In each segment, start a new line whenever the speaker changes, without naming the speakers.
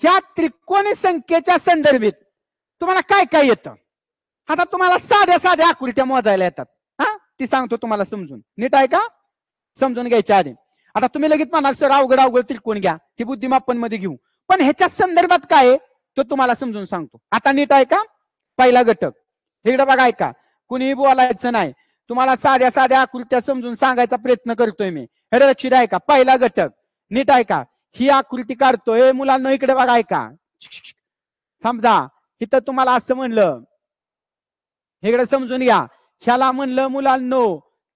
ह्या त्रिकोणी संख्येच्या संदर्भित तुम्हाला काय काय येतं? आता तुम्हाला साध्या साध्या आकृत्या मोजायला येतात. हा, ती सांगतो तुम्हाला समजून. नीट आहे का? समजून घ्यायच्या आधी. आता तुम्ही लगेच म्हणाल सर अवघड अवघड त्रिकोण घ्या, ती बुद्धिमापन मध्ये घेऊ. पण ह्याच्या संदर्भात काय आहे तो तुम्हाला समजून सांगतो. आता नीट आहे का? पहिला घटक इकडे बघा, ऐका, कुणीही बोलायचं नाही. तुम्हाला साध्या साध्या आकृत्या समजून सांगायचा प्रयत्न करतोय मी. हे लक्षात आहे का? पहिला घटक नीट आहे का? ही आकृती काढतोय मुलांना, इकडे बघा, ऐका. समजा इथं तुम्हाला असं म्हणलं, इकडे समजून घ्या. ह्याला म्हणलं मुलांनो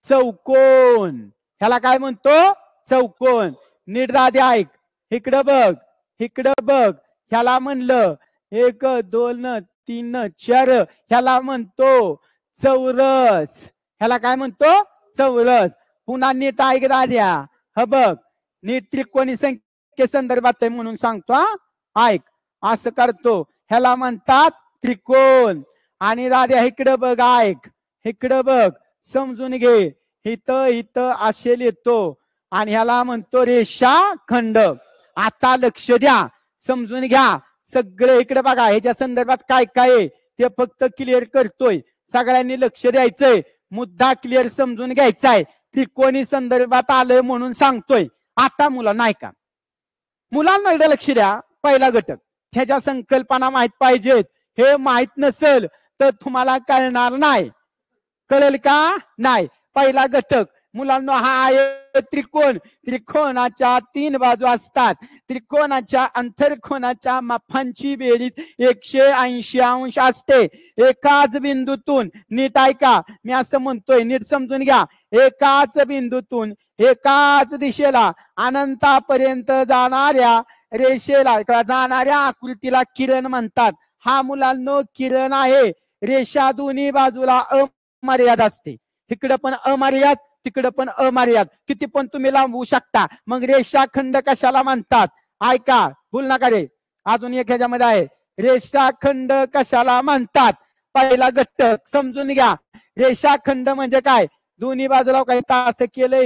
चौकोन. ह्याला काय म्हणतो? चौकोन. नीट दाद्या ऐक, इकडं बघ, इकडं बघ. ह्याला म्हणलं 1 2 3 4, ह्याला म्हणतो चौरस. ह्याला काय म्हणतो? चौरस. पुन्हा नीट ऐक दाद्या, ह बघ, नीट त्रिकोणी संख्ये संदर्भात आहे म्हणून सांगतो. हा ऐक, असं करतो, ह्याला म्हणतात त्रिकोण. आणि दाद्या इकडं बघ, ऐक, इकडं बघ, समजून घे. इथं इथं असेल येतो आणि ह्याला म्हणतो रेषाखंड. आता लक्ष द्या, समजून घ्या सगळे. इकडे बघा, ह्याच्या संदर्भात काय काय आहे ते फक्त क्लिअर करतोय. सगळ्यांनी लक्ष द्यायचंय, मुद्दा क्लिअर समजून घ्यायचा आहे. त्रिकोणी संदर्भात आलंय म्हणून सांगतोय. आता मुलांना ऐका, मुलांना इकडे लक्ष द्या. पहिला घटक, ह्याच्या संकल्पना माहित पाहिजेत. हे माहित नसेल तर तुम्हाला कळणार नाही. कळेल का? नाही. पहिला घटक मुलांना हा आहे त्रिकोण. त्रिकोणाच्या 3 बाजू असतात. त्रिकोणाच्या अंतरकोणाच्या मापांची बेरीज 180 अंश असते. एकाच बिंदूतून, नीट ऐका, मी असं म्हणतोय, नीट समजून घ्या. एकाच बिंदूतून एकाच दिशेला अनंतापर्यंत जाणाऱ्या रेषेला किंवा जाणाऱ्या आकृतीला किरण म्हणतात. हा मुलांनो किरण आहे. रेषा दोन्ही बाजूला अमर्याद असते. इकडं पण अमर्याद, तिकडं पण अमर्याद, किती पण तुम्ही लांबवू शकता. मग रेषाखंड कशाला म्हणतात? ऐका, भूल नका रे. अजून एक ह्याच्यामध्ये आहे, रेषाखंड कशाला म्हणतात? पहिला घटक समजून घ्या. रेषाखंड म्हणजे काय? दोन्ही बाजूला काही असं केलं,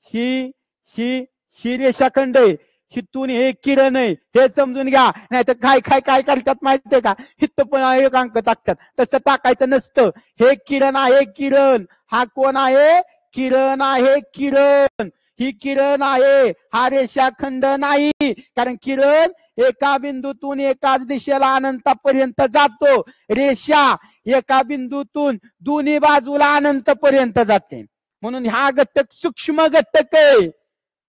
ही रेषाखंड आहे. हिथून हे किरण आहे, हे समजून घ्या. नाही तर काय काय काय करतात माहितीये का? हिथं पण एक अंक टाकतात. तसं टाकायचं नसतं. हे किरण आहे, किरण. हा कोण आहे? किरण आहे, किरण. ही किरण आहे, हा रेषाखंड नाही. कारण किरण एका बिंदूतून एकाच दिशेला अनंतापर्यंत जातो. रेषा एका बिंदूतून दोन्ही बाजूला अनंतपर्यंत जाते. म्हणून हा घटक सूक्ष्म घटक आहे,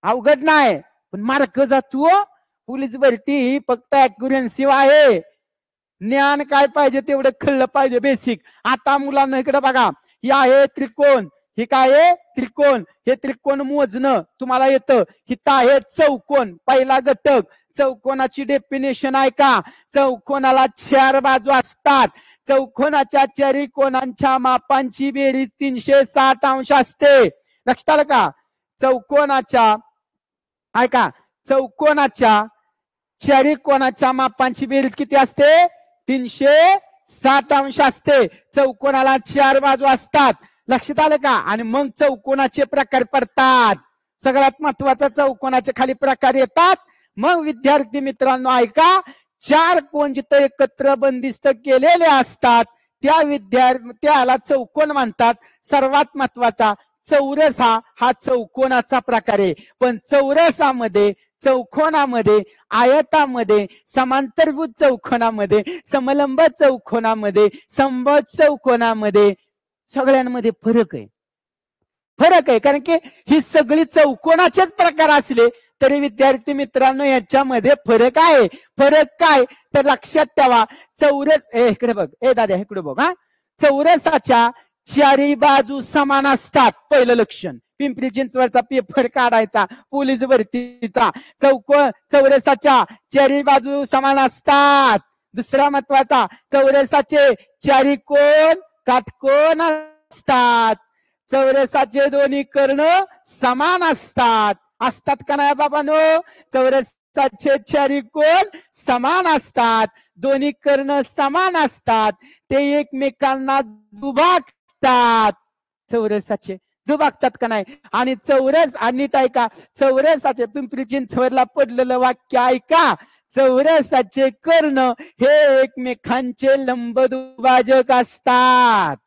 अवघड नाही. पण मार्क जातो. पोलीस भरती ही फक्त अॅक्युरन्सी आहे. ज्ञान काय पाहिजे तेवढं कळलं पाहिजे, बेसिक. आता मुलांना इकडे बघा, ही आहे त्रिकोण. ही काय आहे? त्रिकोण. हे त्रिकोण मोजणं तुम्हाला येतं. हिथं आहे चौकोन. पहिला घटक, चौकोनाची डेफिनेशन आहे का? चौकोनाला 4 बाजू असतात. चौकोनाच्या चारी कोणांच्या मापांची बेरीज 360 अंश असते. लक्षात आलं का? चौकोनाच्या, ऐका, चौकोनाच्या चारी कोणाच्या मापांची बेरीज किती असते? 360 अंश असते. चौकोनाला 4 बाजू असतात. लक्षात आलं का? आणि मग चौकोनाचे प्रकार पडतात. सगळ्यात महत्वाचा चौकोनाचे खाली प्रकार येतात. मग विद्यार्थी मित्रांनो ऐका, 4 कोण जिथे एकत्र बंदिस्त केलेले असतात त्याला चौकोन म्हणतात. सर्वात महत्वाचा चौरस हा चौकोनाचा प्रकार आहे. पण चौरसामध्ये, चौकोनामध्ये, आयतामध्ये, समांतरभूत चौकोनामध्ये, समलंब चौकोनामध्ये, समबाहू चौकोनामध्ये सगळ्यांमध्ये फरक आहे. फरक आहे, कारण की ही सगळी चौकोनाचेच प्रकार असले तरी विद्यार्थी मित्रांनो याच्यामध्ये फरक आहे. फरक काय तर लक्षात ठेवा. चौरस, इकडे बघ, दादा इकडे बघ. हा, चौरसाच्या 4 बाजू समान असतात. पहिलं लक्षण. पिंपरी चिंचवडचा पेपर काढायचा, पोलीस भरतीचा. चौरसाच्या 4 बाजू समान असतात. दुसरा महत्वाचा, चौरसाचे 4 कोण काटकोन असतात. चौरसाचे दोन्ही कर्ण समान असतात. असतात का नाही बाबांनो? चौरसाचे 4 कोण समान असतात. दोन्ही कर्ण समान असतात. ते एकमेकांना दुभागतात. चौरसाचे दुभागतात का नाही? आणि चौरस, आणि ऐका, चौरसाचे पिंपरी चिंचवडला पडलेलं वाक्य ऐका. चौरसाचे कर्ण हे एकमेकांचे लंबदुभाजक असतात.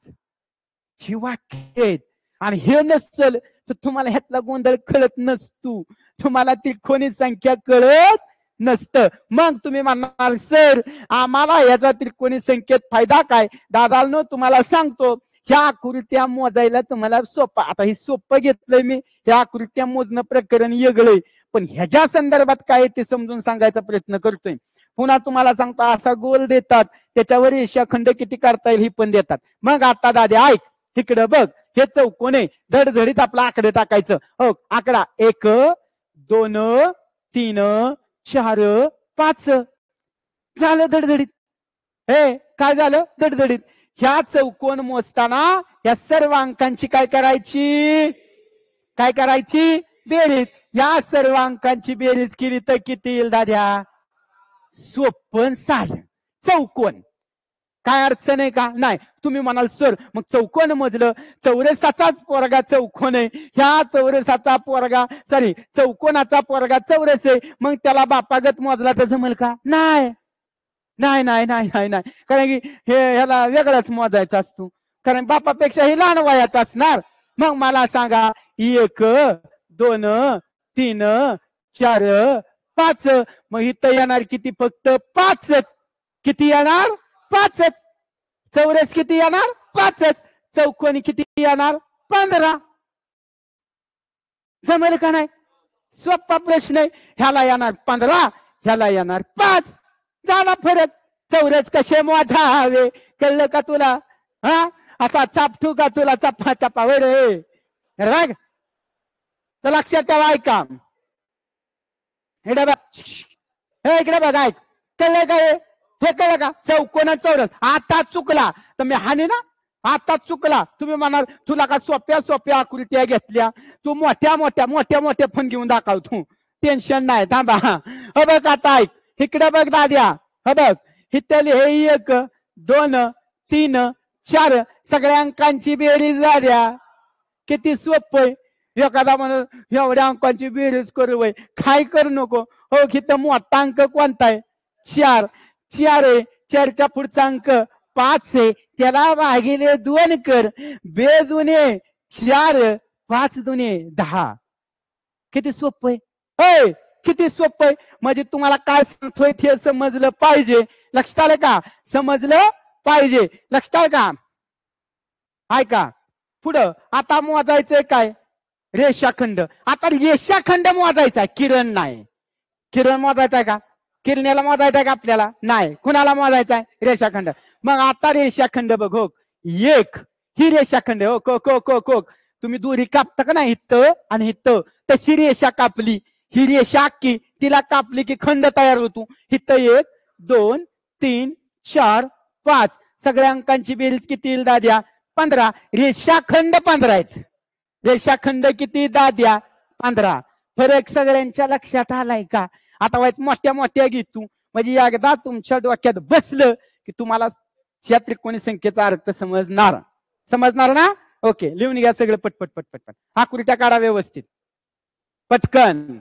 ही वाक्य आहेत. आणि हे नसल तर तुम्हाला ह्यातला गोंधळ कळत नसतो. तुम्हाला त्रिकोणी संख्या कळत नसतं. मग तुम्ही म्हणणार सर आम्हाला याचा त्रिकोणी संख्येत फायदा काय? दादांनो तुम्हाला सांगतो, ह्या आकृत्या मोजायला तुम्हाला सोपं, आता ही सोपं घेतलंय मी, ह्या आकृत्या मोजणं प्रकरण वेगळंय, पण ह्याच्या संदर्भात काय ते समजून सांगायचा प्रयत्न करतोय. पुन्हा तुम्हाला सांगतो, असा गोल देतात त्याच्यावर रेषाखंड किती काढता येईल ही पण देतात. मग आता दादा ऐक, इकडं बघ, हे चौकोन आहे, धडधडीत आपला आकडे टाकायचं. हो, आकडा 1 2 3 4 5 झालं धडधडीत. हे काय झालं धडधडीत. ह्या चौकोन मोजताना या सर्व अंकांची काय करायची, काय करायची, बेरीज. या सर्व अंकांची बेरीज केली तर किती येईल दाद्या? सोपं साध चौकोन. काय अडचण आहे का? नाही. तुम्ही म्हणाल सर मग चौकोन मोजलं, चौरसाचाच पोरगा चौकोन आहे, ह्या चौरसाचा पोरगा सॉरी चौकोनाचा पोरगा चौरस आहे, मग त्याला बापागत मोजला तर जमेल का? नाही नाही नाही नाही नाही नाही, कारण की हे ह्याला वेगळाच मोजायचा असतो, कारण बापापेक्षा हे लहान वयाचा असणार. मग मला सांगा 1 2 3 4 5, मग इथं येणार किती? फक्त 5च. किती येणार? 5च. चौरस किती येणार? 5च. चौकोनी किती येणार? 15. जमेल का नाही? सोपा प्रश्न आहे. ह्याला येणार 15, ह्याला येणार 5. झाला फरक. चौरस कसे मोजावे कळलं का तुला? हा, असा चापटू का तुला? चप्पा चप्पा वर राग तर लक्षात ठेवा. ऐका, इकडे बघ, हे इकडे बघ, ऐक, कळलं का? हे कळलं का? चौकोन चौरस आता चुकला तर मी हानी ना, आता चुकला. तुम्ही म्हणाल तुला का सोप्या सोप्या आकृत्या घेतल्या, तू मोठ्या मोठ्या मोठ्या मोठ्या फोन घेऊन दाखव, तू टेन्शन नाही. थांबा. हो बघ आता ऐक, इकडे बघ दाद्या, हो बघ, इथले हे 1 2 3 4 सगळ्या अंकांची बेरीज दाद्या. किती सोपं. एखादा म्हणून एवढ्या अंकांची बेरीज करू वय, काय करू नको. हो, इथं मोठा अंक कोणता आहे? 4. 4 आहे, 4च्या पुढचा अंक 5 आहे, त्याला भागिले 2 कर. बेजुने 4, 5 दुने 10. किती सोपं आहे. किती सोपं आहे. म्हणजे तुम्हाला काय सांगतोय ते समजलं पाहिजे. लक्षात आलं का? समजलं पाहिजे. लक्षात आलं का? ऐका, पुढं आता मोजायचंय काय? रेषाखंड. आता रेषाखंड मोजायचा, किरण नाही. किरण मोजायचा आहे का? किरण्याला मोजायचा आहे का आपल्याला? नाही. कुणाला मोजायचा आहे? रेषाखंड. मग आता रेषाखंड बघ. हो, 1 ही रेषाखंड. हो, को को को को तुम्ही दोरी कापता का नाही? इथं आणि इथं तशी रेषा कापली, ही रेषा की तिला कापली की खंड तयार होतो. इथं 1 2 3 4 5 सगळ्या अंकांची बेरीज किती येईल दाद्या? 15. रेषाखंड 15 आहेत. रेषाखंड किती दाद्या? 15. फरक सगळ्यांच्या लक्षात आलाय का? आता वाईट मोठ्या मोठ्या घेतो, म्हणजे एकदा तुमच्या डोक्यात बसलं की तुम्हाला या त्रिकोणी संख्येचा अर्थ समजणार. समजणार ना? ओके, लिहून घ्या सगळं पटपट पटपट पट. आकृत्या काढा व्यवस्थित पटकन.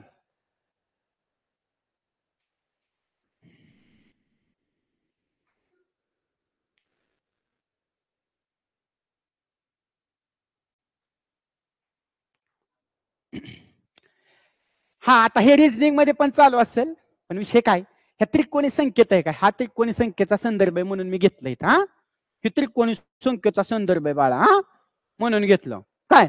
हा, आता हे रिझनिंग मध्ये पण चालू असेल, पण विषय काय, ह्या त्रिकोणी संख्येत आहे का? हा त्रिकोणी संख्येचा संदर्भ आहे म्हणून मी घेतलंय. हा, हे त्रिकोणी संख्येचा संदर्भ आहे बाळा, हा म्हणून घेतलं. काय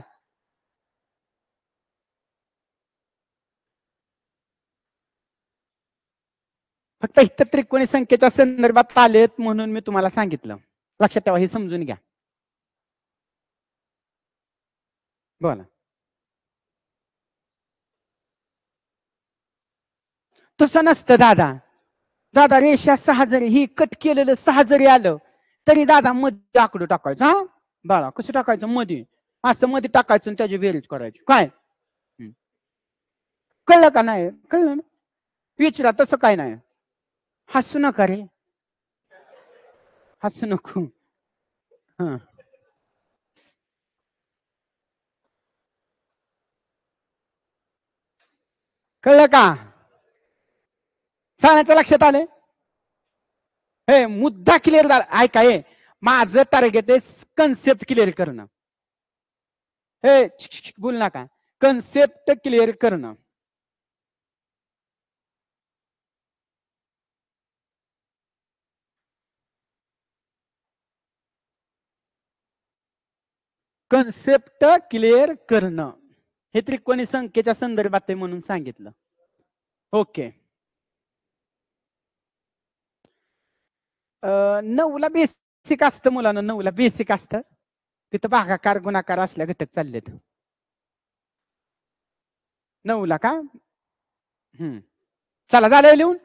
फक्त इथं त्रिकोणी संख्येच्या संदर्भात आलेत म्हणून मी तुम्हाला सांगितलं. लक्षात ठेवा, हे समजून घ्या. बोला. तसं नसतं दादा. दादा रेषा 6 जरी ही कट केलेलं 6 जरी आलं तरी दादा मध्ये आकडं टाकायचं. हा बाळा, कसं टाकायचं? मध्ये असं मध्ये टाकायचं आणि त्याची बेरीज करायची. काय कळलं का नाही? कळलं ना? विचारा, तसं काय नाही. हसू नका रे, हसू नको. हा, कळलं का? सगळ्यांच्या लक्षात आलंय? हे मुद्दा क्लिअर झाला. ऐका, हे माझं टार्गेट आहे कन्सेप्ट क्लिअर करणं. हे बोल नका, कन्सेप्ट क्लिअर करणं. कन्सेप्ट क्लिअर करणं हे त्रिकोणी संख्येच्या संदर्भात आहे म्हणून सांगितलं. ओके. 9ला बेसिक असतं मुलांना, 9ला बेसिक असतं. तिथं भागाकार गुणाकार असल्या घटक चाललेत. 9ला का? चला झालं लिहून.